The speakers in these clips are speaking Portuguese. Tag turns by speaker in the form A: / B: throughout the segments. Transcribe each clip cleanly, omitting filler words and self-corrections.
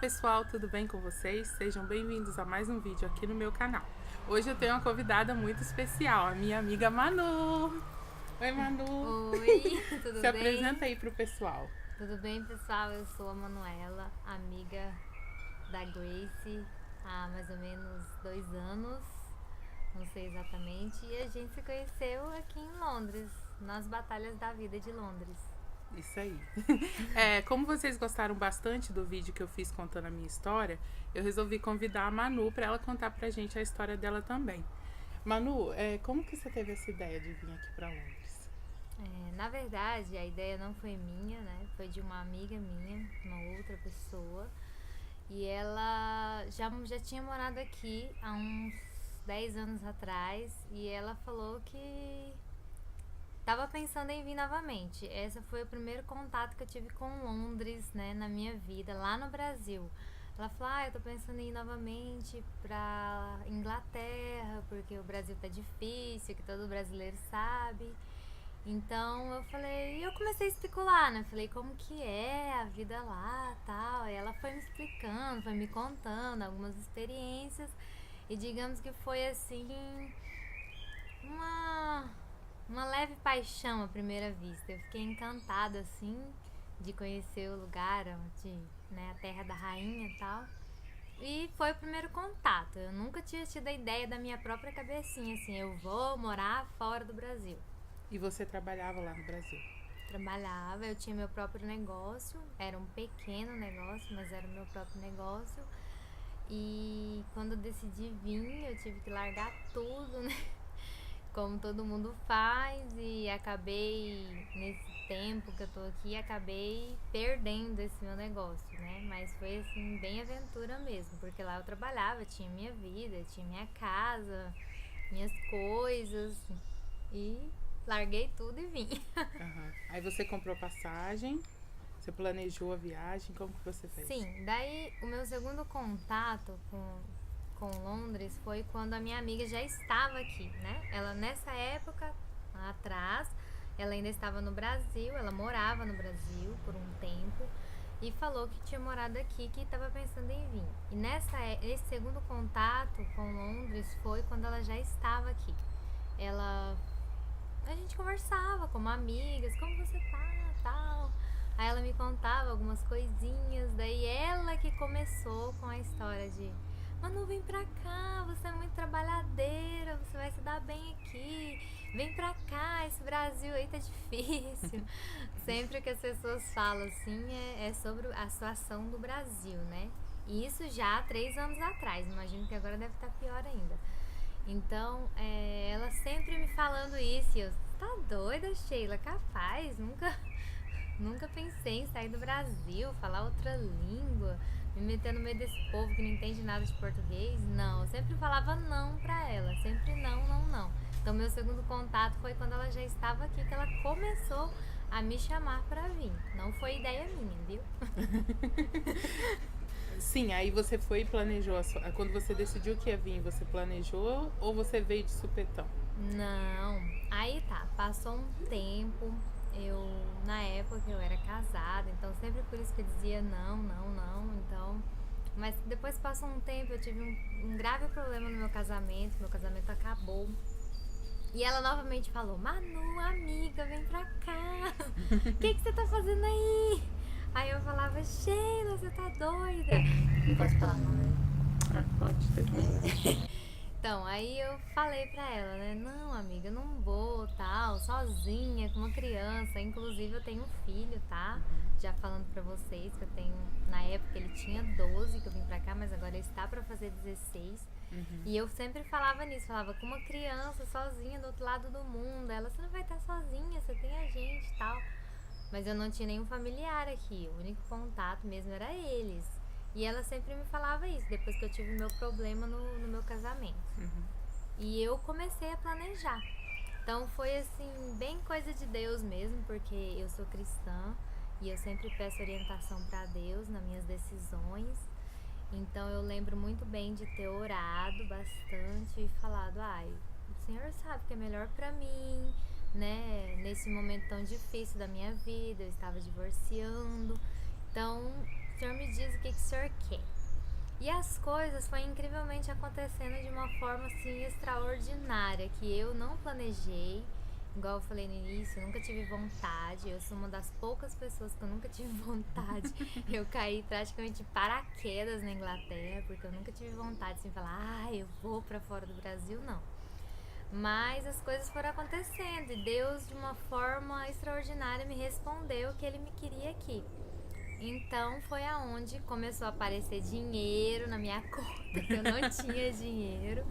A: pessoal, tudo bem com vocês? Sejam bem-vindos a mais um vídeo aqui no meu canal. Hoje eu tenho uma convidada muito especial, a minha amiga Manu. Oi, Manu.
B: Oi, tudo
A: Se
B: bem?
A: apresenta aí pro pessoal.
B: Tudo bem, pessoal? Eu sou a Manuela, amiga da Grace há mais ou menos 2 anos, não sei exatamente, e a gente se conheceu aqui em Londres, nas Batalhas da Vida de Londres.
A: Isso aí. Como vocês gostaram bastante do vídeo que eu fiz contando a minha história, eu resolvi convidar a Manu para ela contar pra gente a história dela também. Manu, como que você teve essa ideia de vir aqui pra Londres?
B: Na verdade, a ideia não foi minha, né? Foi de uma amiga minha, uma outra pessoa. E ela já tinha morado aqui há uns 10 anos atrás. E ela falou que tava pensando em vir novamente. Esse foi o primeiro contato que eu tive com Londres, né, na minha vida, lá no Brasil. Ela falou, eu tô pensando em ir novamente pra Inglaterra, porque o Brasil tá difícil, que todo brasileiro sabe. Então eu comecei a especular, né? Falei como que é a vida lá, tal. E ela foi me explicando, foi me contando algumas experiências. E digamos que foi assim uma uma leve paixão à primeira vista. Eu fiquei encantada assim de conhecer o lugar, onde, né, a terra da rainha e tal. E foi o primeiro contato. Eu nunca tinha tido a ideia da minha própria cabecinha, assim, eu vou morar fora do Brasil.
A: E você trabalhava lá no Brasil?
B: Trabalhava, eu tinha meu próprio negócio, era um pequeno negócio, mas era o meu próprio negócio. E quando eu decidi vir, eu tive que largar tudo, né? Como todo mundo faz, e acabei, nesse tempo que eu tô aqui, acabei perdendo esse meu negócio, né? Mas foi assim, bem aventura mesmo, porque lá eu trabalhava, tinha minha vida, tinha minha casa, minhas coisas, e larguei tudo e vim.
A: Aham. Aí você comprou passagem, você planejou a viagem, como que você fez?
B: Sim, daí o meu segundo contato com Londres foi quando a minha amiga já estava aqui, né? Ela nessa época, lá atrás, ela ainda estava no Brasil, ela morava no Brasil por um tempo e falou que tinha morado aqui, que estava pensando em vir. E esse segundo contato com Londres foi quando ela já estava aqui. A gente conversava como amigas, como você tá, tal. Aí ela me contava algumas coisinhas, daí ela que começou com a história de Manu, vem pra cá, você é muito trabalhadeira, você vai se dar bem aqui, vem pra cá, esse Brasil aí tá difícil. Sempre que as pessoas falam assim, é sobre a situação do Brasil, né? E isso já há 3 anos atrás, imagino que agora deve estar pior ainda. Então, ela sempre me falando isso, e eu, tá doida, Sheila? Capaz, nunca pensei em sair do Brasil, falar outra língua, me meter no meio desse povo que não entende nada de português. Não, eu sempre falava não pra ela, sempre não, não, não. Então, meu segundo contato foi quando ela já estava aqui, que ela começou a me chamar pra vir. Não foi ideia minha, viu?
A: Sim, aí você foi e planejou. Quando você decidiu que ia vir, você planejou ou você veio de supetão?
B: Não. Aí tá, passou um tempo. Na época eu era casada, então sempre por isso que eu dizia não, não, não. Então, mas depois passou um tempo, eu tive um grave problema no meu casamento acabou. E ela novamente falou: Manu, amiga, vem pra cá. O que você tá fazendo aí? Aí eu falava: Sheila, você tá doida? Não posso falar não, né?
A: Pode ter.
B: Então, aí eu falei pra ela, né? Não, amiga, eu não vou, tal, sozinha, com uma criança. Inclusive, eu tenho um filho, tá? Já falando pra vocês que eu tenho. Na época ele tinha 12 que eu vim pra cá, mas agora ele está pra fazer 16. E eu sempre falava nisso, falava com uma criança sozinha do outro lado do mundo. Ela, você não vai estar sozinha, você tem a gente e tal. Mas eu não tinha nenhum familiar aqui, o único contato mesmo era eles. E ela sempre me falava isso, depois que eu tive meu problema no meu casamento. E eu comecei a planejar. Então foi assim, bem coisa de Deus mesmo, porque eu sou cristã e eu sempre peço orientação para Deus nas minhas decisões. Então eu lembro muito bem de ter orado bastante e falado, o Senhor sabe que é melhor pra mim, né? Nesse momento tão difícil da minha vida, eu estava divorciando. Então, o Senhor me diz o que o Senhor quer. E as coisas foi incrivelmente acontecendo de uma forma assim extraordinária, que eu não planejei. Igual eu falei no início, eu nunca tive vontade. Eu sou uma das poucas pessoas que eu nunca tive vontade. Eu caí praticamente de paraquedas na Inglaterra, porque eu nunca tive vontade de falar, eu vou pra fora do Brasil, não. Mas as coisas foram acontecendo e Deus, de uma forma extraordinária, me respondeu que Ele me queria aqui. Então foi aonde começou a aparecer dinheiro na minha conta, que eu não tinha dinheiro.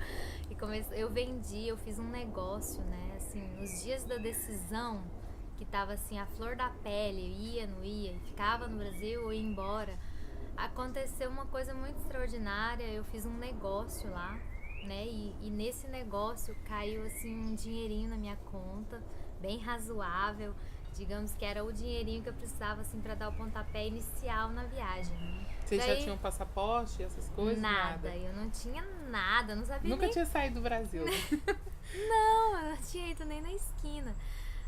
B: E eu vendi, eu fiz um negócio, né? Assim, nos dias da decisão, que tava assim, a flor da pele, eu ia, não ia, e ficava no Brasil ou ia embora. Aconteceu uma coisa muito extraordinária, eu fiz um negócio lá, né? E nesse negócio caiu assim um dinheirinho na minha conta, bem razoável. Digamos que era o dinheirinho que eu precisava assim para dar o pontapé inicial na viagem.
A: Vocês já tinham passaporte, essas coisas?
B: Nada, eu não tinha nada, não sabia
A: Nunca tinha saído do Brasil.
B: Não, eu não tinha ido nem na esquina.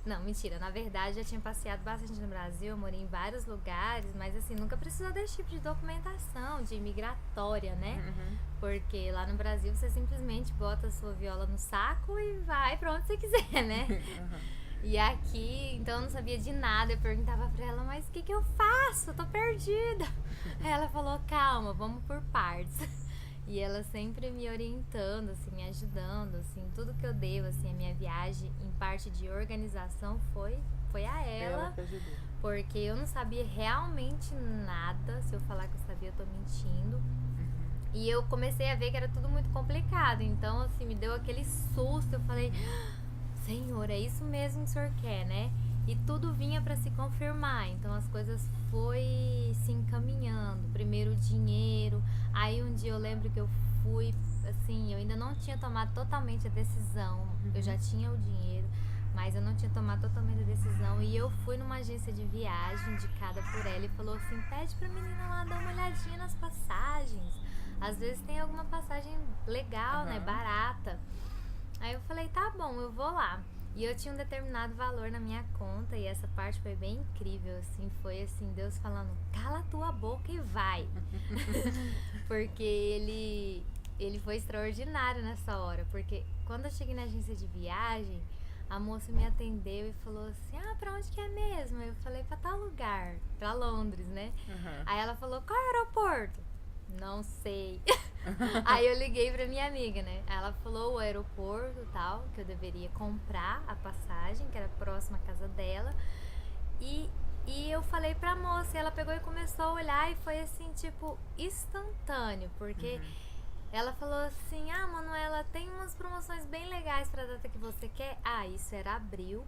B: Não, mentira, na verdade já tinha passeado bastante no Brasil, eu morei em vários lugares, mas assim, nunca precisou desse tipo de documentação, de imigratória, né? Porque lá no Brasil você simplesmente bota a sua viola no saco e vai pra onde você quiser, né? E aqui, então eu não sabia de nada. Eu perguntava pra ela, mas o que eu faço? Eu tô perdida. Aí ela falou, calma, vamos por partes. E ela sempre me orientando, assim, me ajudando, assim, tudo que eu devo, assim, a minha viagem em parte de organização foi a ela
A: que ajudou.
B: Porque eu não sabia realmente nada. Se eu falar que eu sabia, eu tô mentindo. E eu comecei a ver que era tudo muito complicado. Então, assim, me deu aquele susto. Eu falei, Senhor, é isso mesmo que o Senhor quer, né? E tudo vinha para se confirmar. Então as coisas foi se encaminhando. Primeiro o dinheiro. Aí um dia eu lembro que eu fui, assim, eu ainda não tinha tomado totalmente a decisão. Eu já tinha o dinheiro, mas eu não tinha tomado totalmente a decisão. E eu fui numa agência de viagem indicada por ela e falou assim, pede pra menina lá dar uma olhadinha nas passagens. Às vezes tem alguma passagem legal, né? Barata. Aí eu falei, tá bom, eu vou lá. E eu tinha um determinado valor na minha conta e essa parte foi bem incrível, assim, foi assim, Deus falando, cala a tua boca e vai. Porque ele foi extraordinário nessa hora, porque quando eu cheguei na agência de viagem, a moça me atendeu e falou assim, pra onde que é mesmo? Eu falei, pra tal lugar, pra Londres, né? Aí ela falou, qual é o aeroporto? Não sei. Aí eu liguei pra minha amiga, né? Ela falou o aeroporto e tal, que eu deveria comprar a passagem, que era próxima à casa dela. E eu falei pra moça, e ela pegou e começou a olhar e foi assim, tipo, instantâneo, porque ela falou assim, Manuela, tem umas promoções bem legais pra data que você quer. Isso era abril.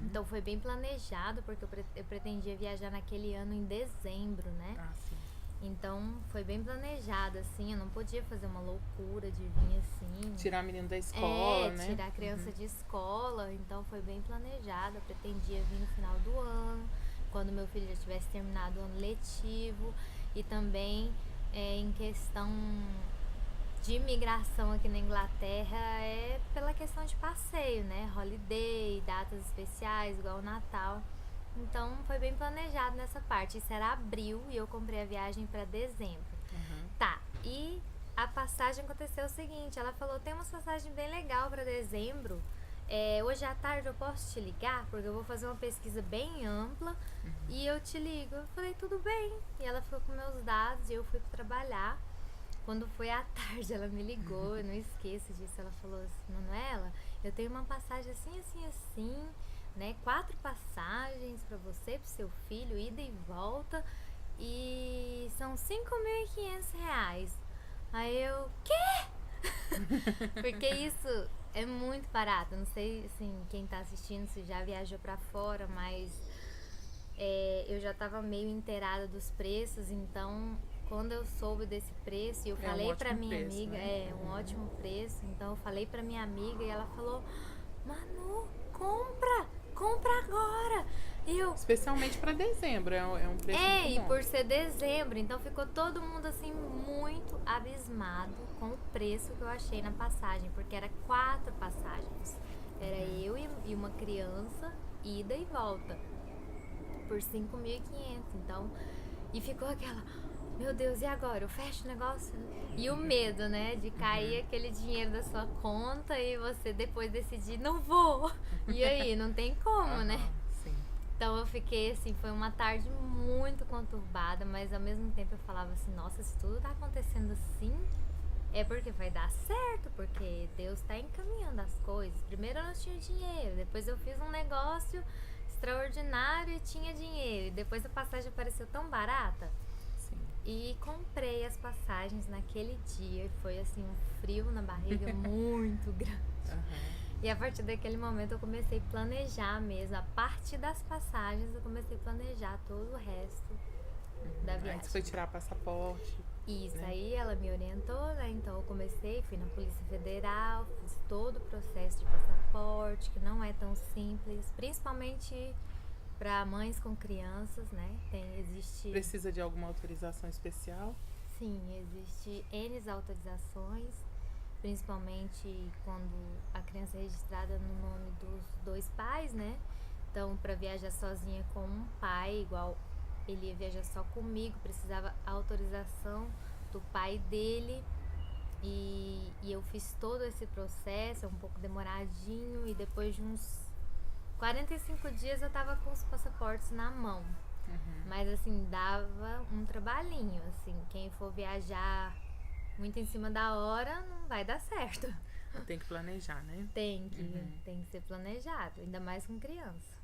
B: Então foi bem planejado, porque eu pretendia viajar naquele ano em dezembro, né?
A: Sim.
B: Então foi bem planejado, assim, eu não podia fazer uma loucura de vir assim.
A: Tirar a menina da escola, né?
B: Tirar a criança de escola, então foi bem planejado. Eu pretendia vir no final do ano, quando meu filho já tivesse terminado o ano letivo. E também em questão de imigração aqui na Inglaterra é pela questão de passeio, né? Holiday, datas especiais, igual o Natal. Então foi bem planejado nessa parte. Isso era abril e eu comprei a viagem para dezembro. Tá, e a passagem aconteceu o seguinte, ela falou, tem uma passagem bem legal para dezembro. Hoje à tarde eu posso te ligar, porque eu vou fazer uma pesquisa bem ampla e eu te ligo. Eu falei, tudo bem. E ela ficou com meus dados e eu fui trabalhar. Quando foi à tarde, ela me ligou, eu não esqueço disso. Ela falou assim, Manuela, eu tenho uma passagem assim, assim, assim, né? 4 passagens pra você, pro seu filho, ida e volta. E são R$5.500. Aí eu, quê? Porque isso é muito barato. Não sei, assim, quem tá assistindo se já viajou pra fora, mas eu já tava meio inteirada dos preços, então quando eu soube desse preço, eu falei pra minha amiga, né? Um ótimo preço, então eu falei pra minha amiga e ela falou, Manu, compra agora. E eu,
A: especialmente pra dezembro, é um preço muito bom.
B: E por ser dezembro, então ficou todo mundo assim muito abismado com o preço que eu achei na passagem, porque era 4 passagens. Era eu e uma criança, ida e volta, por R$5.500. Então, e ficou aquela, meu Deus, e agora? Eu fecho o negócio? E o medo, né? De cair aquele dinheiro da sua conta e você depois decidir, não vou. E aí, não tem como, né?
A: Sim.
B: Então eu fiquei assim, foi uma tarde muito conturbada, mas ao mesmo tempo eu falava assim, nossa, se tudo tá acontecendo assim, é porque vai dar certo, porque Deus tá encaminhando as coisas. Primeiro eu não tinha dinheiro, depois eu fiz um negócio extraordinário e tinha dinheiro, e depois a passagem apareceu tão barata.
A: Sim.
B: E comprei as passagens naquele dia, e foi assim, um frio na barriga muito grande. E a partir daquele momento eu comecei a planejar mesmo. A partir das passagens eu comecei a planejar todo o resto da viagem.
A: Aí você foi tirar passaporte.
B: Isso,
A: né?
B: aí ela me orientou, né? Então eu comecei, fui na Polícia Federal, fiz todo o processo de passaporte, que não é tão simples, principalmente para mães com crianças, né? Existe...
A: Precisa de alguma autorização especial?
B: Sim, existe N autorizações, principalmente quando a criança é registrada no nome dos dois pais, né? Então, para viajar sozinha com um pai, igual ele ia viajar só comigo, precisava autorização do pai dele. E eu fiz todo esse processo, é um pouco demoradinho, e depois de uns 45 dias eu tava com os passaportes na mão. Mas assim, dava um trabalhinho, assim, quem for viajar muito em cima da hora não vai dar certo.
A: Tem que planejar, né?
B: Tem que ser planejado, ainda mais com criança.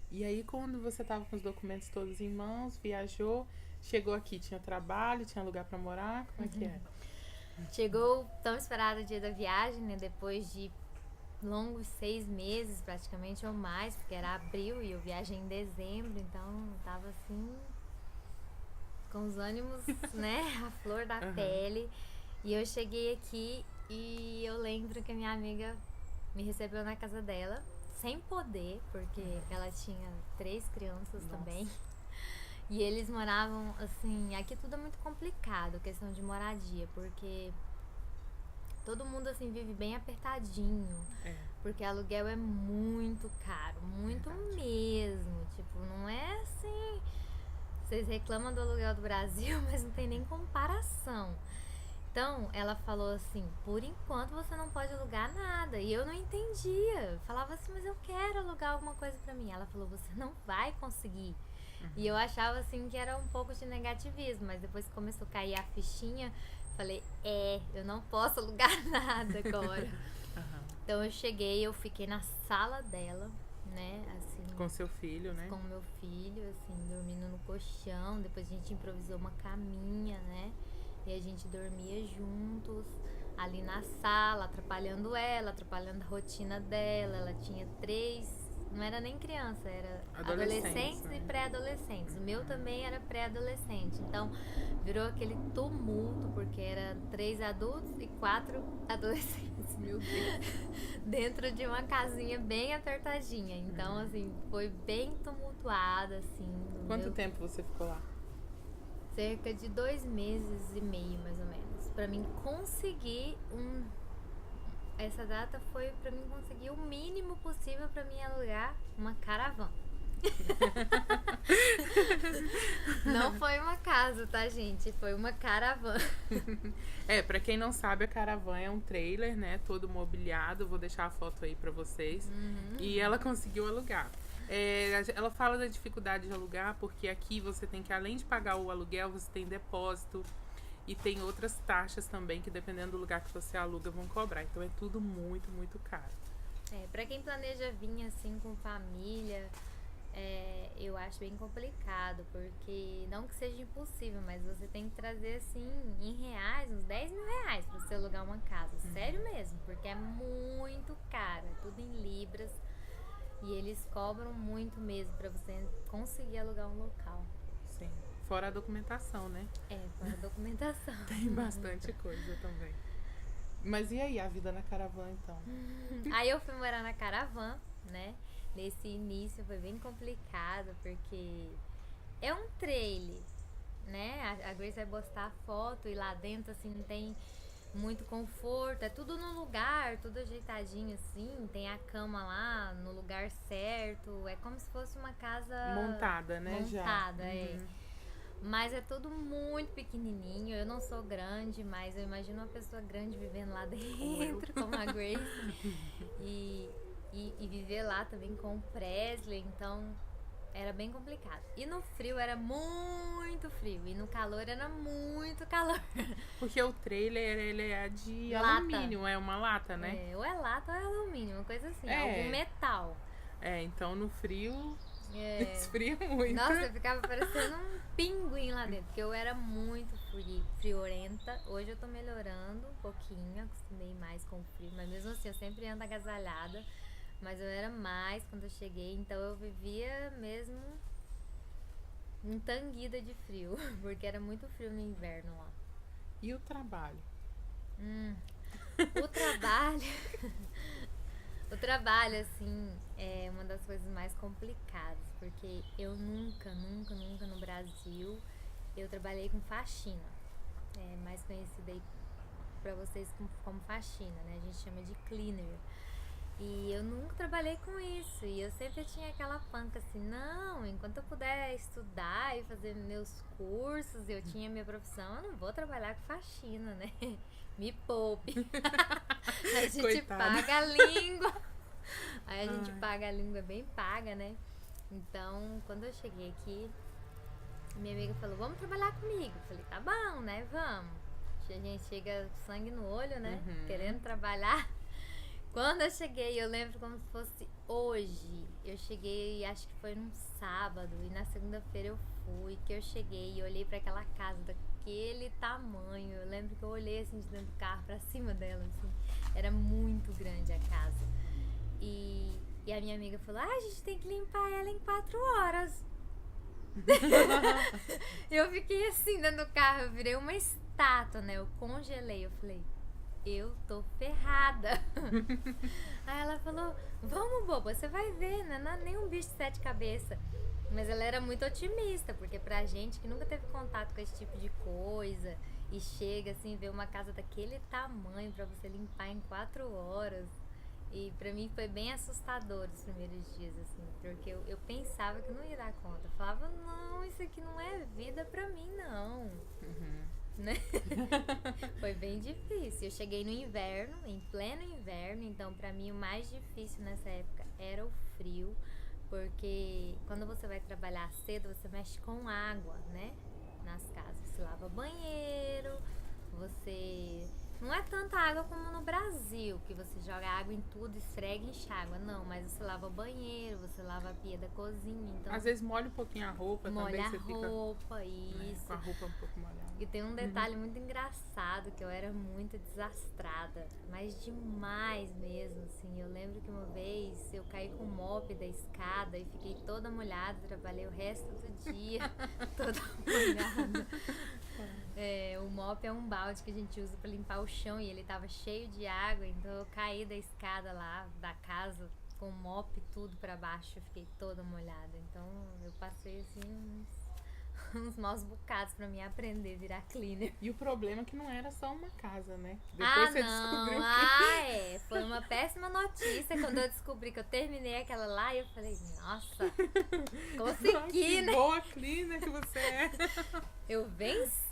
A: E aí, quando você tava com os documentos todos em mãos, viajou, chegou aqui, tinha trabalho, tinha lugar pra morar, como é que é?
B: Chegou o tão esperado dia da viagem, né? Depois de longos 6 meses, praticamente, ou mais, porque era abril e eu viajei em dezembro, então eu tava assim, com os ânimos, né, a flor da pele. E eu cheguei aqui e eu lembro que a minha amiga me recebeu na casa dela, sem poder, porque ela tinha 3 crianças também. E eles moravam, assim, aqui tudo é muito complicado, questão de moradia, porque todo mundo, assim, vive bem apertadinho. Porque aluguel é muito caro, muito mesmo. Tipo, não é assim... Vocês reclamam do aluguel do Brasil, mas não tem nem comparação. Então, ela falou assim, por enquanto você não pode alugar nada. E eu não entendia. Eu falava assim, mas eu quero alugar alguma coisa pra mim. Ela falou, você não vai conseguir. E eu achava assim que era um pouco de negativismo, mas depois que começou a cair a fichinha, falei, eu não posso alugar nada agora. Então eu cheguei, eu fiquei na sala dela, né, assim...
A: Com seu filho, né?
B: Com meu filho, assim, dormindo no colchão. Depois a gente improvisou uma caminha, né, e a gente dormia juntos ali na sala, atrapalhando ela, atrapalhando a rotina dela. Ela tinha 3... Não era nem criança, era adolescentes e pré-adolescentes. O meu também era pré-adolescente. Então, virou aquele tumulto, porque era 3 adultos e 4 adolescentes.
A: Meu Deus.
B: Dentro de uma casinha bem apertadinha. Então, assim, foi bem tumultuado, assim.
A: Quanto tempo você ficou lá?
B: Cerca de 2 meses e meio, mais ou menos. Pra mim conseguir essa data foi pra mim conseguir o mínimo possível pra mim alugar uma caravana. Não foi uma casa, tá, gente? Foi uma caravana.
A: Pra quem não sabe, a caravana é um trailer, né? Todo mobiliado. Vou deixar a foto aí pra vocês. E ela conseguiu alugar. Ela fala da dificuldade de alugar, porque aqui você tem que, além de pagar o aluguel, você tem depósito. E tem outras taxas também, que dependendo do lugar que você aluga, vão cobrar. Então é tudo muito, muito caro.
B: Pra quem planeja vir assim com família, eu acho bem complicado, porque não que seja impossível, mas você tem que trazer assim, em reais, uns 10 mil reais pra você alugar uma casa. Sério mesmo, porque é muito caro, é tudo em libras. E eles cobram muito mesmo pra você conseguir alugar um local.
A: Sim. Fora a documentação, né?
B: Fora a documentação.
A: Tem bastante coisa também. Mas e aí, a vida na caravana, então?
B: Aí eu fui morar na caravana, né? Nesse início foi bem complicado, porque é um trailer, né? A Grace vai postar a foto e lá dentro, assim, não tem muito conforto. É tudo no lugar, tudo ajeitadinho, assim. Tem a cama lá no lugar certo. É como se fosse uma casa...
A: Montada, né?
B: Montada,
A: já.
B: Mas é tudo muito pequenininho. Eu não sou grande, mas eu imagino uma pessoa grande vivendo lá dentro, como a Grace. E viver lá também com o Presley. Então era bem complicado. E no frio era muito frio. E no calor era muito calor.
A: Porque o trailer, ele é de
B: Lata.
A: alumínio, é uma lata, né?
B: Ou é lata ou é alumínio, uma coisa assim.
A: É.
B: Algum metal.
A: Então no frio esfria muito.
B: Nossa, eu ficava parecendo um pinguim lá dentro, porque eu era muito friorenta. Hoje eu tô melhorando um pouquinho, acostumei mais com o frio, mas mesmo assim eu sempre ando agasalhada. Mas eu era mais quando eu cheguei, então eu vivia mesmo entanguida de frio, porque era muito frio no inverno lá.
A: E o trabalho?
B: O trabalho... O trabalho, assim, é uma das coisas mais complicadas, porque eu nunca no Brasil eu trabalhei com faxina. É mais conhecida aí pra vocês como faxina, né? A gente chama de cleaner. E eu nunca trabalhei com isso. E eu sempre tinha aquela panca assim, não, enquanto eu puder estudar e fazer meus cursos, eu tinha minha profissão, eu não vou trabalhar com faxina, né? Me poupe. A gente
A: Coitada.
B: paga a língua. Aí a gente paga a língua bem paga, né? Então, quando eu cheguei aqui, minha amiga falou, vamos trabalhar comigo. Eu falei, tá bom, né? Vamos. A gente chega sangue no olho, né? Querendo trabalhar. Quando eu cheguei, eu lembro como se fosse hoje. Eu cheguei, acho que foi num sábado, e na segunda-feira eu fui, que eu cheguei e olhei pra aquela casa daquele tamanho. Eu lembro que eu olhei assim de dentro do carro pra cima dela, assim. Era muito grande a casa. E a minha amiga falou, a gente tem que limpar ela em 4 horas. Eu fiquei assim dentro do carro, eu virei uma estátua, né? Eu congelei, eu falei, eu tô ferrada. Aí ela falou, vamos, boba, você vai ver, né? Não é nem um bicho de 7 cabeças. Mas ela era muito otimista, porque pra gente que nunca teve contato com esse tipo de coisa e chega assim, ver uma casa daquele tamanho pra você limpar em 4 horas. E pra mim foi bem assustador os primeiros dias, assim, porque eu pensava que não ia dar conta. Eu falava, não, isso aqui não é vida pra mim, não. Né? Foi bem difícil. Eu cheguei no inverno, em pleno inverno, então pra mim o mais difícil nessa época era o frio, porque quando você vai trabalhar cedo, você mexe com água, né? Nas casas. Você lava banheiro, você... Não é tanta água como no Brasil, que você joga água em tudo, esfrega e enxágua. Não, mas você lava banheiro, você lava a pia da cozinha. Então,
A: às vezes molha um pouquinho a roupa
B: molha
A: também. Você
B: a roupa,
A: fica,
B: isso.
A: com a roupa um pouco molhada.
B: E tem um detalhe muito engraçado, que eu era muito desastrada, mas demais mesmo, assim. Eu lembro que uma vez eu caí com o mop da escada e fiquei toda molhada, trabalhei o resto do dia toda molhada. O mop é um balde que a gente usa pra limpar o chão e ele tava cheio de água, então eu caí da escada lá da casa com o mop tudo pra baixo, eu fiquei toda molhada. Então eu passei assim uns maus bocados pra mim aprender a virar cleaner.
A: E o problema é que não era só uma casa, né? Depois você descobriu
B: que... Foi uma péssima notícia quando eu descobri que eu terminei aquela lá e eu falei, nossa, consegui,
A: que
B: né?
A: boa cleaner que você é.
B: Eu venci.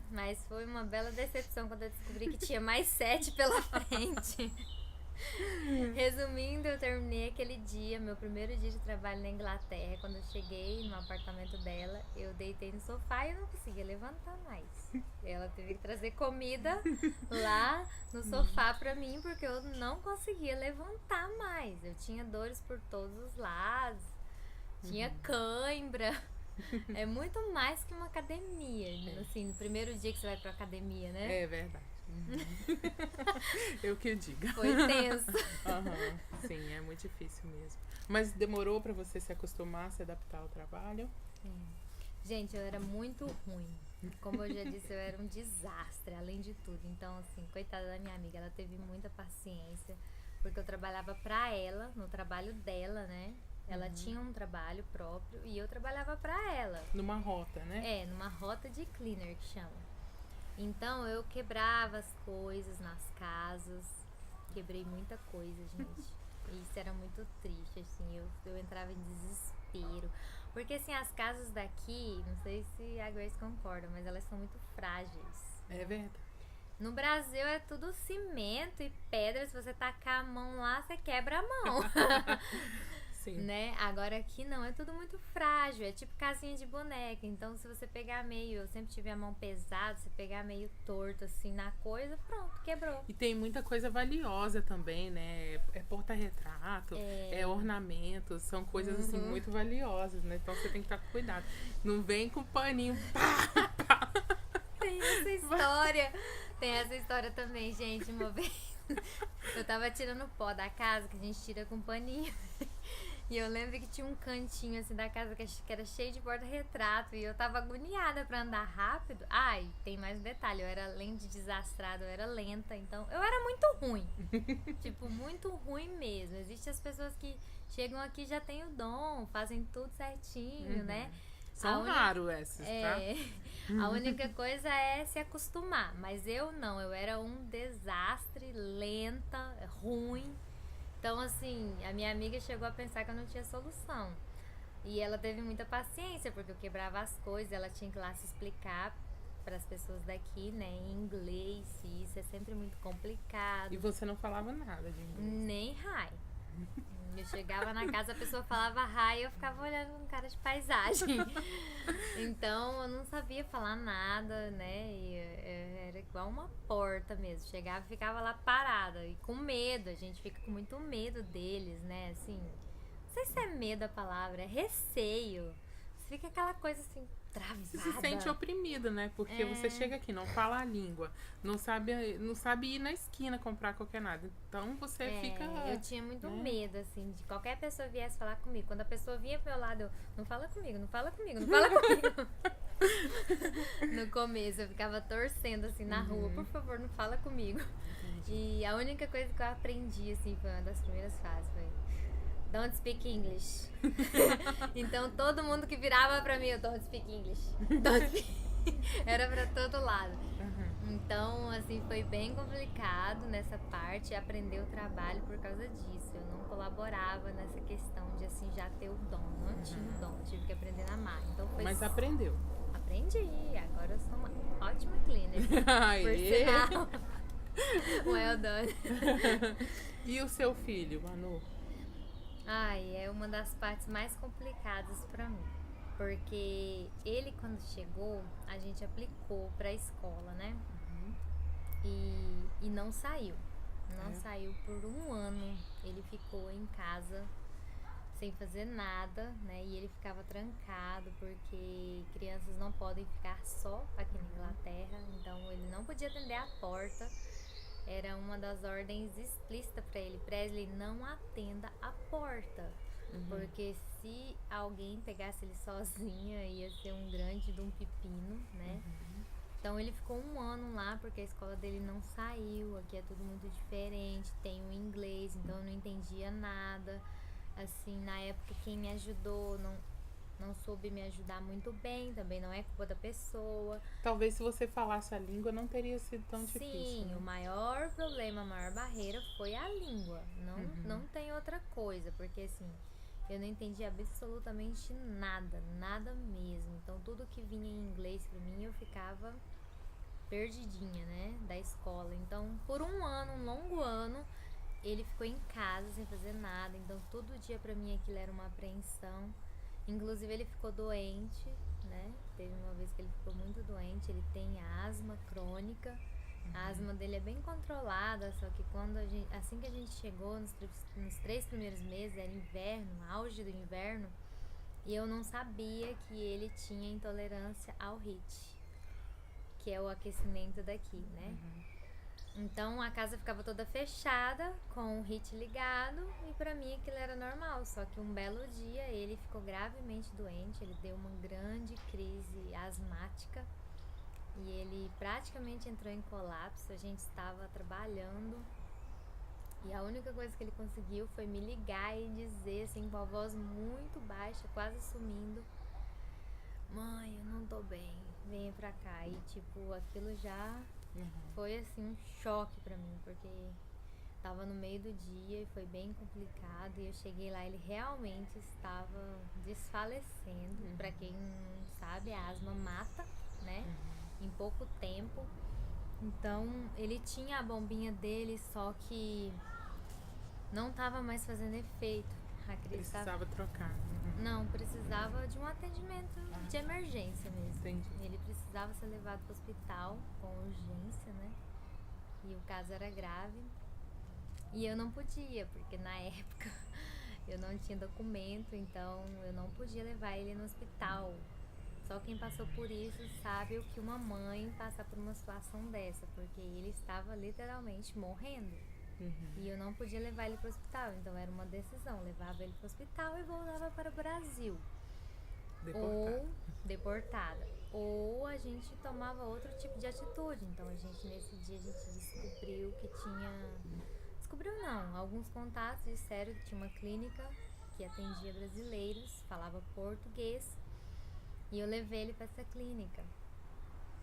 B: Mas foi uma bela decepção quando eu descobri que tinha mais 7 pela frente. Resumindo, eu terminei aquele dia, meu primeiro dia de trabalho na Inglaterra. Quando eu cheguei no apartamento dela, eu deitei no sofá e eu não conseguia levantar mais. Ela teve que trazer comida lá no sofá pra mim, porque eu não conseguia levantar mais. Eu tinha dores por todos os lados, tinha cãibra. É muito mais que uma academia, assim, no primeiro dia que você vai pra academia, né?
A: É verdade. Eu que diga.
B: Foi tenso.
A: Sim, é muito difícil mesmo. Mas demorou pra você se acostumar, se adaptar ao trabalho?
B: Gente, eu era muito ruim. Como eu já disse, eu era um desastre, além de tudo. Então, assim, coitada da minha amiga, ela teve muita paciência, porque eu trabalhava pra ela, no trabalho dela, né? Ela tinha um trabalho próprio e eu trabalhava pra ela.
A: Numa rota, né?
B: Numa rota de cleaner que chama. Então eu quebrava as coisas nas casas. Quebrei muita coisa, gente. E isso era muito triste, assim. Eu entrava em desespero. Porque assim, as casas daqui, não sei se a Grace concorda, mas elas são muito frágeis.
A: É verdade.
B: No Brasil é tudo cimento e pedra, se você tacar a mão lá, você quebra a mão.
A: Sim.
B: Né? Agora aqui não, é tudo muito frágil, é tipo casinha de boneca. Então se você pegar meio, eu sempre tive a mão pesada, se pegar meio torto assim na coisa, pronto, quebrou.
A: E tem muita coisa valiosa também, né? É porta-retrato, é ornamentos, são coisas assim muito valiosas, né? Então você tem que estar com cuidado. Não vem com paninho. Pá, pá.
B: Tem essa história também, gente. Uma vez eu tava tirando pó da casa, que a gente tira com paninho. E eu lembro que tinha um cantinho assim da casa que era cheio de porta-retrato. E eu tava agoniada pra andar rápido. Ai, tem mais um detalhe. Eu era, além de desastrada, eu era lenta. Então, eu era muito ruim. Tipo, muito ruim mesmo. Existem as pessoas que chegam aqui e já têm o dom, fazem tudo certinho, né?
A: São raros esses, tá?
B: A única coisa é se acostumar. Mas eu não. Eu era um desastre, lenta, ruim. Então, assim, a minha amiga chegou a pensar que eu não tinha solução. E ela teve muita paciência, porque eu quebrava as coisas, ela tinha que ir lá se explicar para as pessoas daqui, né, em inglês, e isso é sempre muito complicado.
A: E você não falava nada de inglês?
B: Nem hi. Eu chegava na casa, a pessoa falava hi e eu ficava olhando com cara de paisagem. Então eu não sabia falar nada, né? E era igual uma porta mesmo. Chegava e ficava lá parada. E com medo, a gente fica com muito medo deles, né? Assim, não sei se é medo a palavra, é receio. Você fica aquela coisa assim, travada.
A: Você se sente oprimido, né? Porque você chega aqui, não fala a língua, não sabe ir na esquina comprar qualquer nada. Então você fica...
B: Eu tinha muito medo, assim, de qualquer pessoa viesse falar comigo. Quando a pessoa vinha pro meu lado, eu, não fala comigo, não fala comigo, não fala comigo. No começo, eu ficava torcendo, assim, na rua, por favor, não fala comigo. E a única coisa que eu aprendi, assim, foi uma das primeiras frases, foi... Don't speak English. Então todo mundo que virava pra mim, eu don't speak English. Don't speak... Era pra todo lado. Então, assim, foi bem complicado nessa parte aprender o trabalho por causa disso. Eu não colaborava nessa questão de, assim, já ter o dom. Não tinha o dom, tive que aprender na marra. Então, foi...
A: Mas aprendeu.
B: Aprendi, agora eu sou uma ótima cleaner. Por sinal. Well done.
A: E o seu filho, Manu?
B: Ai, é uma das partes mais complicadas pra mim. Porque ele, quando chegou, a gente aplicou pra escola, né? E não saiu. Não saiu por um ano. Ele ficou em casa sem fazer nada, né? E ele ficava trancado porque crianças não podem ficar só aqui na Inglaterra. Então ele não podia atender a porta. Era uma das ordens explícitas pra ele: Presley, não atenda a porta. Porque se alguém pegasse ele sozinha, ia ser um grande de um pepino, né? Então ele ficou um ano lá porque a escola dele não saiu. Aqui é tudo muito diferente, tem o inglês, então eu não entendia nada. Assim, na época quem me ajudou não soube me ajudar muito bem, também não é culpa da pessoa.
A: Talvez se você falasse a língua não teria sido tão difícil.
B: Sim,
A: né?
B: O maior problema, a maior barreira foi a língua. Não tem outra coisa, porque assim, eu não entendi absolutamente nada, nada mesmo. Então tudo que vinha em inglês pra mim eu ficava perdidinha, né, da escola. Então por um ano, um longo ano, ele ficou em casa sem fazer nada. Então todo dia pra mim aquilo era uma apreensão. Inclusive ele ficou doente, né? Teve uma vez que ele ficou muito doente. Ele tem asma crônica. A asma dele é bem controlada, só que quando assim que a gente chegou, nos 3 primeiros meses, era inverno, auge do inverno, e eu não sabia que ele tinha intolerância ao heat, que é o aquecimento daqui, né? Então a casa ficava toda fechada, com o heat ligado, e pra mim aquilo era normal. Só que um belo dia ele ficou gravemente doente, ele deu uma grande crise asmática e ele praticamente entrou em colapso. A gente estava trabalhando e a única coisa que ele conseguiu foi me ligar e dizer, assim, com a voz muito baixa, quase sumindo: mãe, eu não tô bem, venha pra cá. E tipo, aquilo já foi assim um choque pra mim, porque Tava no meio do dia e foi bem complicado. E eu cheguei lá, ele realmente estava desfalecendo. Pra quem não sabe, a asma mata, né? Em pouco tempo. Então, ele tinha a bombinha dele, só que não tava mais fazendo efeito. A Cris
A: Precisava trocar.
B: Não, precisava de um atendimento de emergência mesmo.
A: Entendi.
B: Ele precisava ser levado para o hospital com urgência, né? E o caso era grave. E eu não podia, porque na época eu não tinha documento, então eu não podia levar ele no hospital. Só quem passou por isso sabe o que uma mãe passa por uma situação dessa, porque ele estava literalmente morrendo. E eu não podia levar ele para o hospital, então era uma decisão, levava ele para o hospital e voltava para o Brasil. Ou deportada. Ou a gente tomava outro tipo de atitude. Então nesse dia a gente descobriu que tinha... Descobriu não, alguns contatos disseram que tinha uma clínica que atendia brasileiros, falava português, e eu levei ele para essa clínica.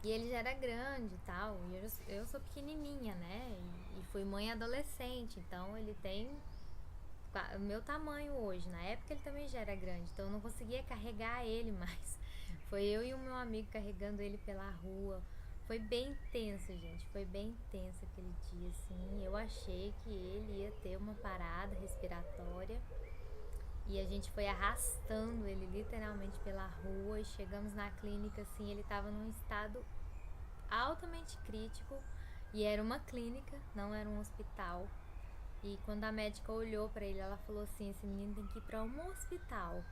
B: E ele já era grande e tal, e eu sou pequenininha, né? E fui mãe adolescente, então ele tem o meu tamanho hoje. Na época ele também já era grande, então eu não conseguia carregar ele mais. Foi eu e o meu amigo carregando ele pela rua. Foi bem tenso, gente, foi bem tenso aquele dia, assim. Eu achei que ele ia ter uma parada respiratória. E a gente foi arrastando ele literalmente pela rua e chegamos na clínica, assim, ele tava num estado altamente crítico. E era uma clínica, não era um hospital. E quando a médica olhou pra ele, ela falou assim, esse menino tem que ir pra um hospital.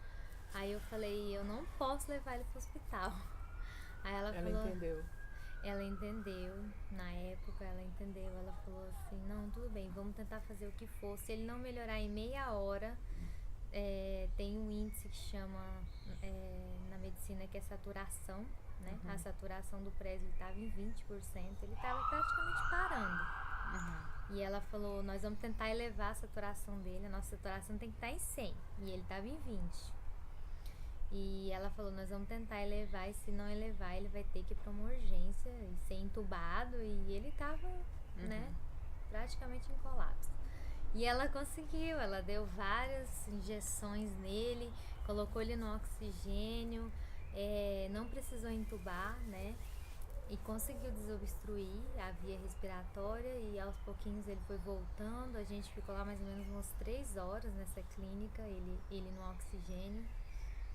B: Aí eu falei, eu não posso levar ele pro hospital. Aí ela falou...
A: entendeu?
B: Ela entendeu, na época ela entendeu, ela falou assim, não, tudo bem, vamos tentar fazer o que for. Se ele não melhorar em meia hora... tem um índice que chama na medicina que é saturação, né? A saturação do Presley estava em 20%, ele estava praticamente parando. E ela falou, nós vamos tentar elevar a saturação dele, a nossa saturação tem que estar em 100, e ele estava em 20. E ela falou, nós vamos tentar elevar, e se não elevar, ele vai ter que ir para uma urgência e ser entubado, e ele estava, né, praticamente em colapso. E ela conseguiu, ela deu várias injeções nele, colocou ele no oxigênio, não precisou entubar, né? E conseguiu desobstruir a via respiratória e aos pouquinhos ele foi voltando. A gente ficou lá mais ou menos umas 3 horas nessa clínica, ele no oxigênio.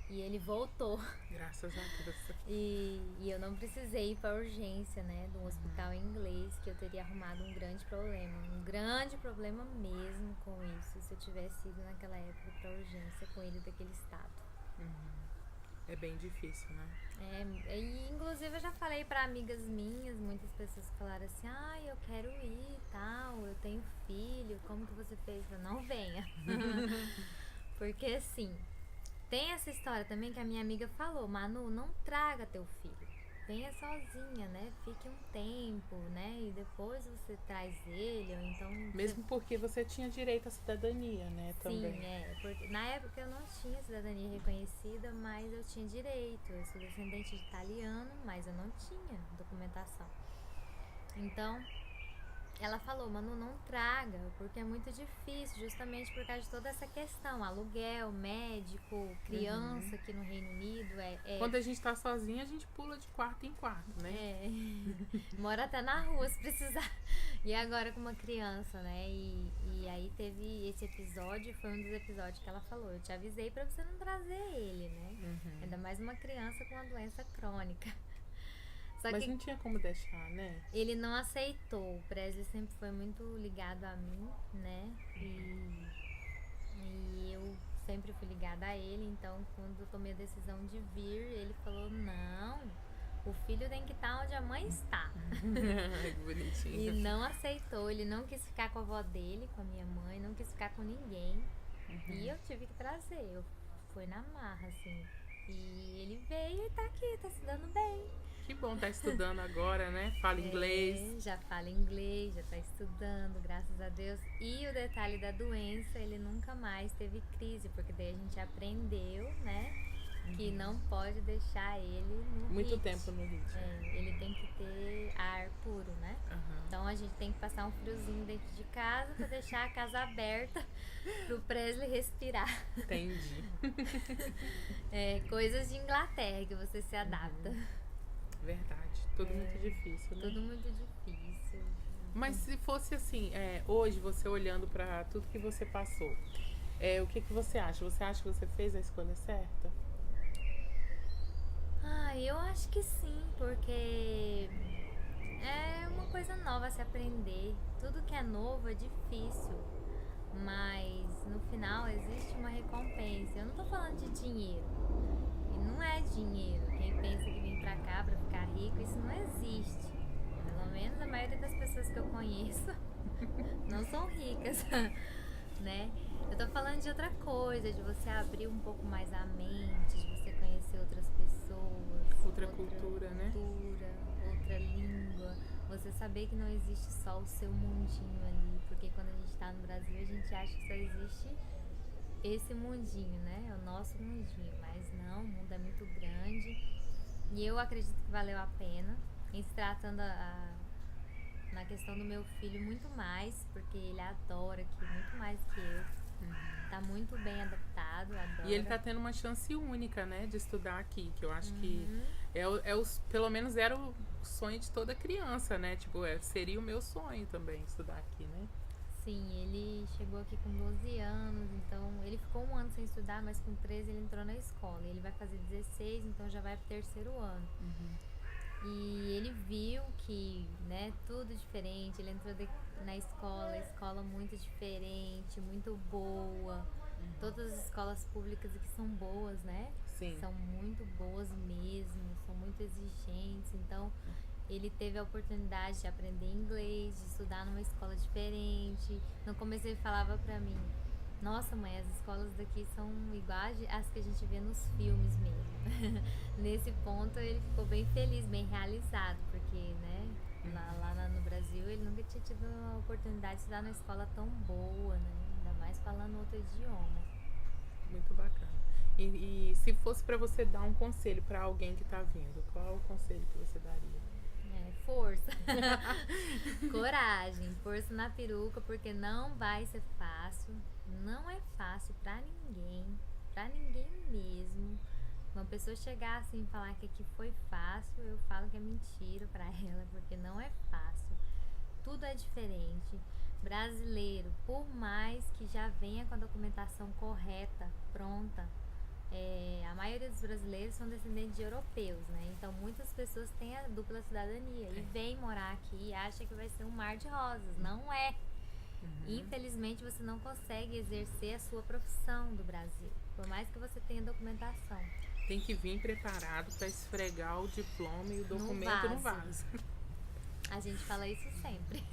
B: E ele voltou.
A: Graças a Deus.
B: E eu não precisei ir para urgência, né? De um hospital inglês, que eu teria arrumado um grande problema. Um grande problema mesmo com isso, se eu tivesse ido naquela época para urgência com ele daquele estado.
A: É bem difícil, né?
B: E inclusive eu já falei para amigas minhas, muitas pessoas falaram assim, eu quero ir e tal, eu tenho filho, como que você fez? Eu não venha. Porque assim... Tem essa história também que a minha amiga falou, Manu, não traga teu filho, venha sozinha, né? Fique um tempo, né? E depois você traz ele, ou então...
A: Mesmo porque você tinha direito à cidadania, né? Também.
B: Sim, porque na época eu não tinha cidadania reconhecida, mas eu tinha direito. Eu sou descendente de italiano, mas eu não tinha documentação. Então... Ela falou, Manu, não traga, porque é muito difícil, justamente por causa de toda essa questão, aluguel, médico, criança aqui no Reino Unido.
A: Quando a gente tá sozinha, a gente pula de quarto em quarto, né?
B: Mora até na rua, se precisar. E agora com uma criança, né? E aí teve esse episódio, foi um dos episódios que ela falou, eu te avisei pra você não trazer ele, né? Ainda mais uma criança com uma doença crônica. Só
A: Mas
B: que
A: não tinha como deixar, né?
B: ele não aceitou. O Presley sempre foi muito ligado a mim, né? E eu sempre fui ligada a ele. Então, quando eu tomei a decisão de vir, ele falou, não, o filho tem que estar onde a mãe está.
A: Que bonitinho.
B: E não aceitou. Ele não quis ficar com a avó dele, com a minha mãe, não quis ficar com ninguém. E eu tive que trazer. Eu fui na marra, assim. E ele veio e tá aqui, tá se dando bem.
A: Que bom, tá estudando agora, né? Fala inglês.
B: Já fala inglês, já tá estudando, graças a Deus. E o detalhe da doença, ele nunca mais teve crise, porque daí a gente aprendeu, né? Que que não pode deixar ele no
A: Muito
B: HIIT.
A: tempo no HIIT.
B: Ele tem que ter ar puro, né?
A: Aham.
B: Então a gente tem que passar um friozinho dentro de casa pra deixar a casa aberta pro Presley respirar.
A: Entendi.
B: Coisas de Inglaterra que você se adapta.
A: Verdade. Tudo muito difícil, né?
B: Tudo muito difícil.
A: Mas se fosse assim, hoje você olhando pra tudo que você passou, o que você acha? Você acha que você fez a escolha certa?
B: Eu acho que sim, porque é uma coisa nova a se aprender. Tudo que é novo é difícil, mas no final existe uma recompensa. Eu não tô falando de dinheiro, e não é dinheiro. Quem pensa que vem pra cá pra ficar rico, isso não existe. Pelo menos a maioria das pessoas que eu conheço não são ricas, né? Eu tô falando de outra coisa, de você abrir um pouco mais a mente, de você conhecer outras pessoas,
A: Outra cultura, né?
B: outra língua. Você saber que não existe só o seu mundinho ali, porque quando a gente tá no Brasil a gente acha que só existe esse mundinho, né? É o nosso mundinho, mas não, o mundo é muito grande e eu acredito que valeu a pena. Em se tratando na questão do meu filho, muito mais, porque ele adora aqui muito mais que eu. Tá muito bem adaptado, adora.
A: E ele tá tendo uma chance única, né, de estudar aqui, que eu acho que pelo menos era o sonho de toda criança, né? Tipo, seria o meu sonho também estudar aqui, né?
B: Sim, ele chegou aqui com 12 anos, então ele ficou um ano sem estudar, mas com 13 ele entrou na escola. Ele vai fazer 16, então já vai pro terceiro ano. E ele viu que, né, tudo diferente. Ele entrou na escola muito diferente, muito boa. Todas as escolas públicas aqui são boas, né?
A: Sim.
B: São muito boas mesmo, são muito exigentes. Então, ele teve a oportunidade de aprender inglês, de estudar numa escola diferente. No começo ele falava pra mim: nossa, mãe, as escolas daqui são iguais às que a gente vê nos filmes mesmo. Nesse ponto ele ficou bem feliz, bem realizado, porque, né, lá no Brasil ele nunca tinha tido a oportunidade de estudar numa escola tão boa, né? Ainda mais falando outro idioma.
A: Muito bacana. E se fosse pra você dar um conselho pra alguém que tá vindo, qual é o conselho que você daria?
B: Força. Coragem, força na peruca, porque não vai ser fácil. Não é fácil pra ninguém mesmo. Uma pessoa chegar assim e falar que aqui foi fácil, eu falo que é mentira pra ela, porque não é fácil. Tudo é diferente. Brasileiro, por mais que já venha com a documentação correta, pronta, a maioria dos brasileiros são descendentes de europeus, né? Então muitas pessoas têm a dupla cidadania e vêm morar aqui e acham que vai ser um mar de rosas. Não é. Infelizmente você não consegue exercer a sua profissão do Brasil, por mais que você tenha documentação.
A: Tem que vir preparado para esfregar o diploma e o documento no vaso.
B: A gente fala isso sempre.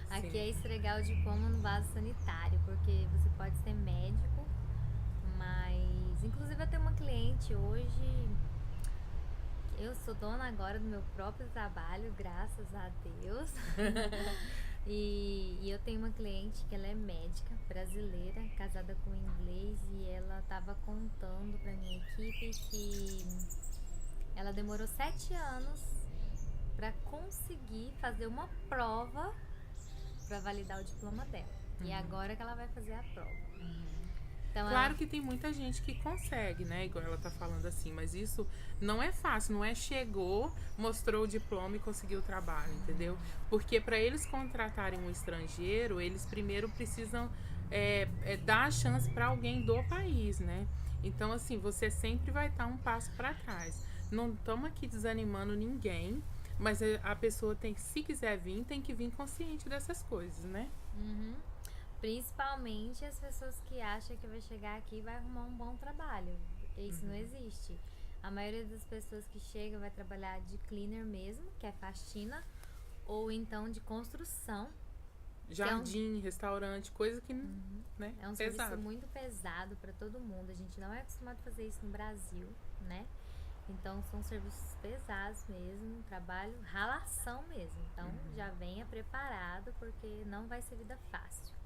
B: Aqui é esfregar o diploma no vaso sanitário, porque você pode ser médico, mas inclusive eu tenho uma cliente hoje. Eu sou dona agora do meu próprio trabalho, graças a Deus. E eu tenho uma cliente que ela é médica brasileira, casada com inglês, e ela estava contando para minha equipe que ela demorou 7 anos para conseguir fazer uma prova para validar o diploma dela. E agora que ela vai fazer a prova. Então,
A: claro que tem muita gente que consegue, né? Igual ela tá falando assim, mas isso não é fácil, não é chegou, mostrou o diploma e conseguiu o trabalho, entendeu? Porque para eles contratarem um estrangeiro, eles primeiro precisam dar a chance para alguém do país, né? Então, assim, você sempre vai estar um passo para trás. Não estamos aqui desanimando ninguém, mas a pessoa tem, se quiser vir, tem que vir consciente dessas coisas, né?
B: Principalmente as pessoas que acham que vai chegar aqui e vai arrumar um bom trabalho, porque isso não existe. A maioria das pessoas que chegam vai trabalhar de cleaner mesmo, que é faxina, ou então de construção.
A: Jardim, restaurante, coisa que, né,
B: é um serviço muito pesado para todo mundo. A gente não é acostumado a fazer isso no Brasil, né? Então são serviços pesados mesmo, trabalho, ralação mesmo. Então já venha preparado, porque não vai ser vida fácil.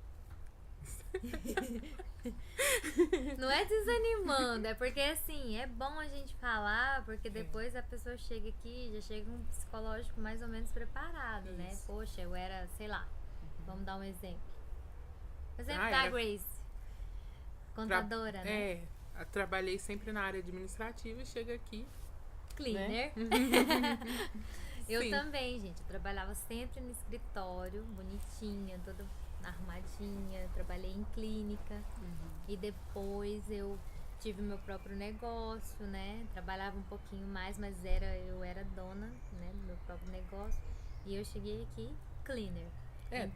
B: Não é desanimando, é porque assim, é bom a gente falar, porque depois a pessoa chega aqui, já chega um psicológico mais ou menos preparado, né?
A: Isso.
B: Poxa, eu era, sei lá, vamos dar um exemplo. Exemplo
A: Ah,
B: da
A: era-
B: Grace, contadora, né?
A: Trabalhei sempre na área administrativa e chega aqui,
B: Cleaner.
A: né?
B: Eu
A: Sim.
B: também, gente. Eu trabalhava sempre no escritório, bonitinha, toda arrumadinha. Trabalhei em clínica. E depois eu tive meu próprio negócio, né? Trabalhava um pouquinho mais, mas eu era dona, né, do meu próprio negócio. E eu cheguei aqui cleaner.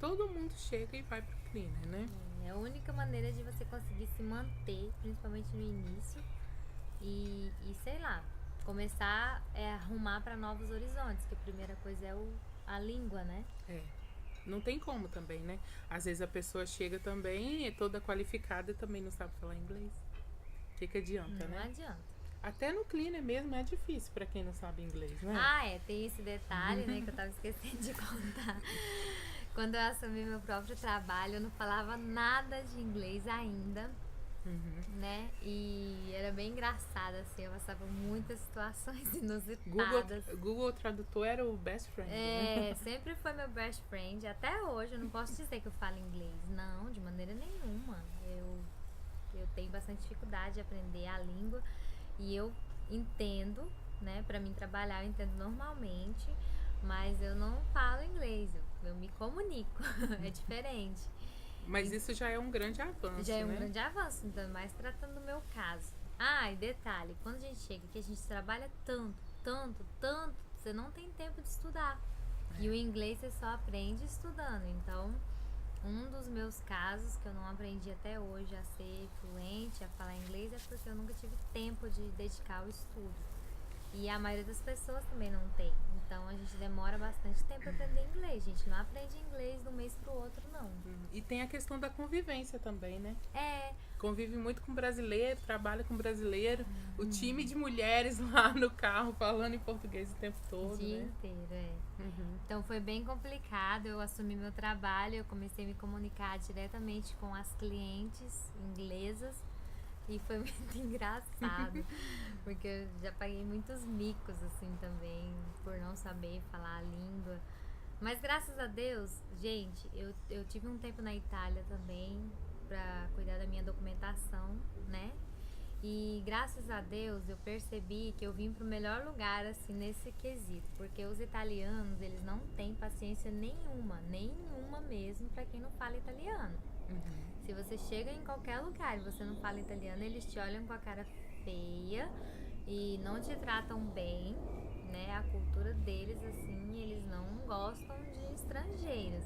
A: Todo mundo chega e vai pro cleaner, né?
B: É a única maneira de você conseguir se manter, principalmente no início. E sei lá, começar a arrumar para novos horizontes, que a primeira coisa é a língua, né?
A: Não tem como também, né? Às vezes a pessoa chega também, é toda qualificada e também não sabe falar inglês. O que adianta,
B: Não
A: né?
B: adianta.
A: Até no cleaner mesmo é difícil pra quem não sabe inglês, né?
B: Tem esse detalhe, né, que eu tava esquecendo de contar. Quando eu assumi meu próprio trabalho, eu não falava nada de inglês ainda, né? E era bem engraçado, assim, eu passava muitas situações inusitadas.
A: Google Tradutor era o best friend, né?
B: Sempre foi meu best friend. Até hoje, eu não posso dizer que eu falo inglês. Não, de maneira nenhuma. Eu tenho bastante dificuldade de aprender a língua. E eu entendo, né? Pra mim trabalhar, eu entendo normalmente. Mas eu não falo inglês. Eu me comunico. É diferente.
A: Mas isso já é um grande avanço,
B: Já é um
A: né?
B: grande avanço, então, mais tratando do meu caso. E detalhe, quando a gente chega aqui, a gente trabalha tanto, você não tem tempo de estudar. E o inglês você só aprende estudando. Então, um dos meus casos que eu não aprendi até hoje a ser fluente, a falar inglês, é porque eu nunca tive tempo de dedicar ao estudo. E a maioria das pessoas também não tem. Então a gente demora bastante tempo para aprender inglês. A gente não aprende inglês de um mês pro outro, não.
A: E tem a questão da convivência também, né?
B: É.
A: Convive muito com brasileiro, trabalha com brasileiro. O time de mulheres lá no carro falando em português o tempo todo,
B: O dia
A: né?
B: inteiro, Então foi bem complicado. Eu assumi meu trabalho, eu comecei a me comunicar diretamente com as clientes inglesas. E foi muito engraçado, porque eu já paguei muitos micos, assim, também, por não saber falar a língua. Mas graças a Deus, gente, eu tive um tempo na Itália também pra cuidar da minha documentação, né? E graças a Deus eu percebi que eu vim pro melhor lugar, assim, nesse quesito. Porque os italianos, eles não têm paciência nenhuma mesmo, pra quem não fala italiano. Se você chega em qualquer lugar e você não fala italiano, eles te olham com a cara feia e não te tratam bem, né? A cultura deles, assim, eles não gostam de estrangeiros.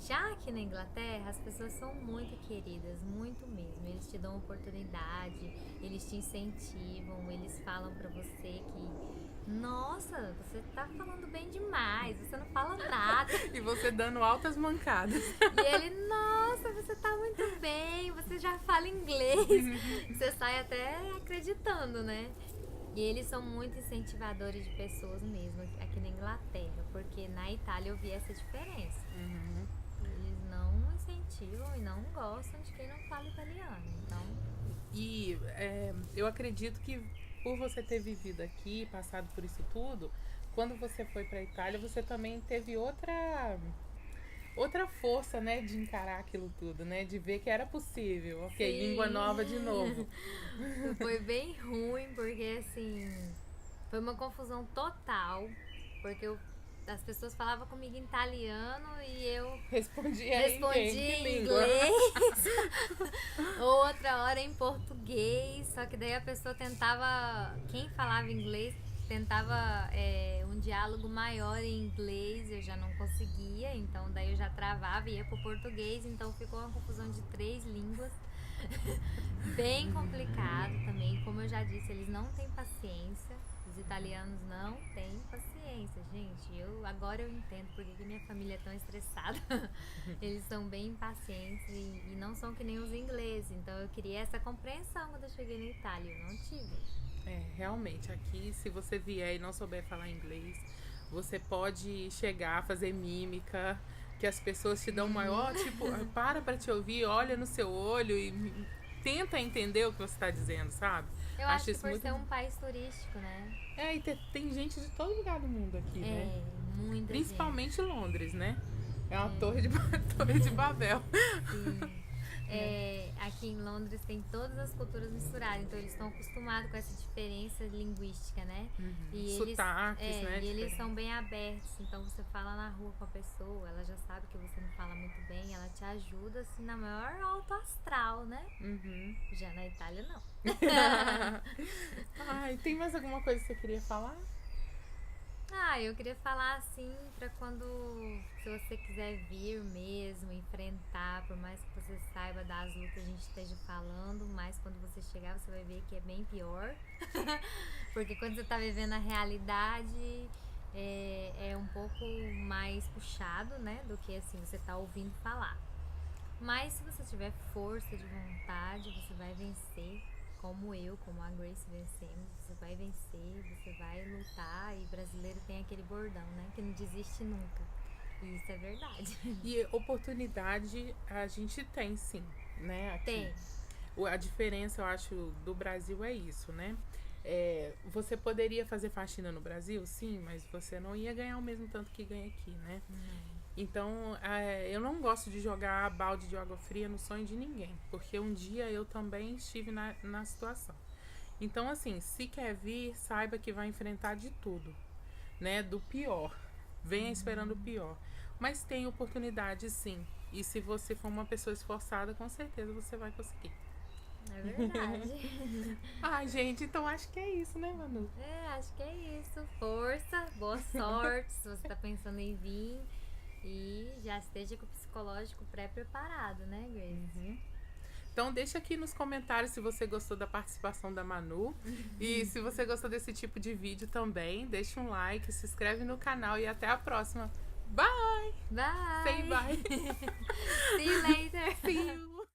B: Já aqui na Inglaterra, as pessoas são muito queridas, muito mesmo. Eles te dão oportunidade, eles te incentivam, eles falam pra você que nossa, você tá falando bem demais, você não fala nada.
A: E você dando altas mancadas.
B: E ele, nossa, você tá muito bem, você já fala inglês. Você sai até acreditando, né? E eles são muito incentivadores de pessoas mesmo aqui na Inglaterra, porque na Itália eu vi essa diferença. Eles não incentivam e não gostam de quem não fala italiano. Então,
A: E eu acredito que por você ter vivido aqui, passado por isso tudo, quando você foi pra Itália, você também teve outra força, né, de encarar aquilo tudo, né, de ver que era possível. Ok,
B: sim.
A: língua nova de novo.
B: Foi bem ruim, porque assim, foi uma confusão total, porque as pessoas falavam comigo em italiano e eu
A: Respondi
B: em inglês. Outra hora em português, só que daí a pessoa tentava, quem falava inglês tentava um diálogo maior em inglês, eu já não conseguia, então daí eu já travava e ia pro português, então ficou uma confusão de 3 línguas. Bem complicado também, como eu já disse, eles não têm paciência. Os italianos não têm paciência, gente. Agora eu entendo porque que minha família é tão estressada. Eles são bem impacientes e não são que nem os ingleses. Então eu queria essa compreensão quando eu cheguei na Itália. Eu não tive.
A: Realmente, aqui se você vier e não souber falar inglês, você pode chegar, fazer mímica, que as pessoas te dão maior, tipo, para te ouvir, olha no seu olho e tenta entender o que você tá dizendo, sabe?
B: Eu acho que
A: isso
B: por
A: muito...
B: ser um país turístico, né?
A: E tem gente de todo lugar do mundo aqui, né?
B: Muita
A: Principalmente
B: gente.
A: Londres, né? É uma torre de Babel.
B: Sim. Aqui em Londres tem todas as culturas misturadas, então eles estão acostumados com essa diferença linguística, né? E
A: Sotaques, né?
B: E eles são bem abertos, então você fala na rua com a pessoa, ela já sabe que você não fala muito bem, ela te ajuda assim na maior alto astral, né? Já na Itália não.
A: Ai, tem mais alguma coisa que você queria falar?
B: Eu queria falar assim pra quando, se você quiser vir mesmo, enfrentar, por mais que você saiba das lutas que a gente esteja falando, mas quando você chegar você vai ver que é bem pior. Porque quando você tá vivendo a realidade é um pouco mais puxado, né, do que assim você tá ouvindo falar. Mas se você tiver força de vontade, você vai vencer. Como eu, como a Grace vencemos, você vai vencer, você vai lutar. E brasileiro tem aquele bordão, né? Que não desiste nunca. E isso é verdade.
A: E oportunidade a gente tem, sim, né? Aqui.
B: Tem.
A: A diferença, eu acho, do Brasil é isso, né? Você poderia fazer faxina no Brasil, sim, mas você não ia ganhar o mesmo tanto que ganha aqui, né? Então, eu não gosto de jogar balde de água fria no sonho de ninguém, porque um dia eu também estive na situação. Então, assim, se quer vir, saiba que vai enfrentar de tudo, né? Do pior. Venha esperando o pior. Mas tem oportunidade, sim. E se você for uma pessoa esforçada, com certeza você vai conseguir.
B: É verdade.
A: Ai, gente, então acho que é isso, né, Manu?
B: Acho que é isso. Força, boa sorte se você tá pensando em vir. E já esteja com o psicológico pré-preparado, né, Grace?
A: Então deixa aqui nos comentários se você gostou da participação da Manu. E se você gostou desse tipo de vídeo também, deixa um like, se inscreve no canal e até a próxima. Bye!
B: Bye!
A: Say bye!
B: See you later!
A: See you!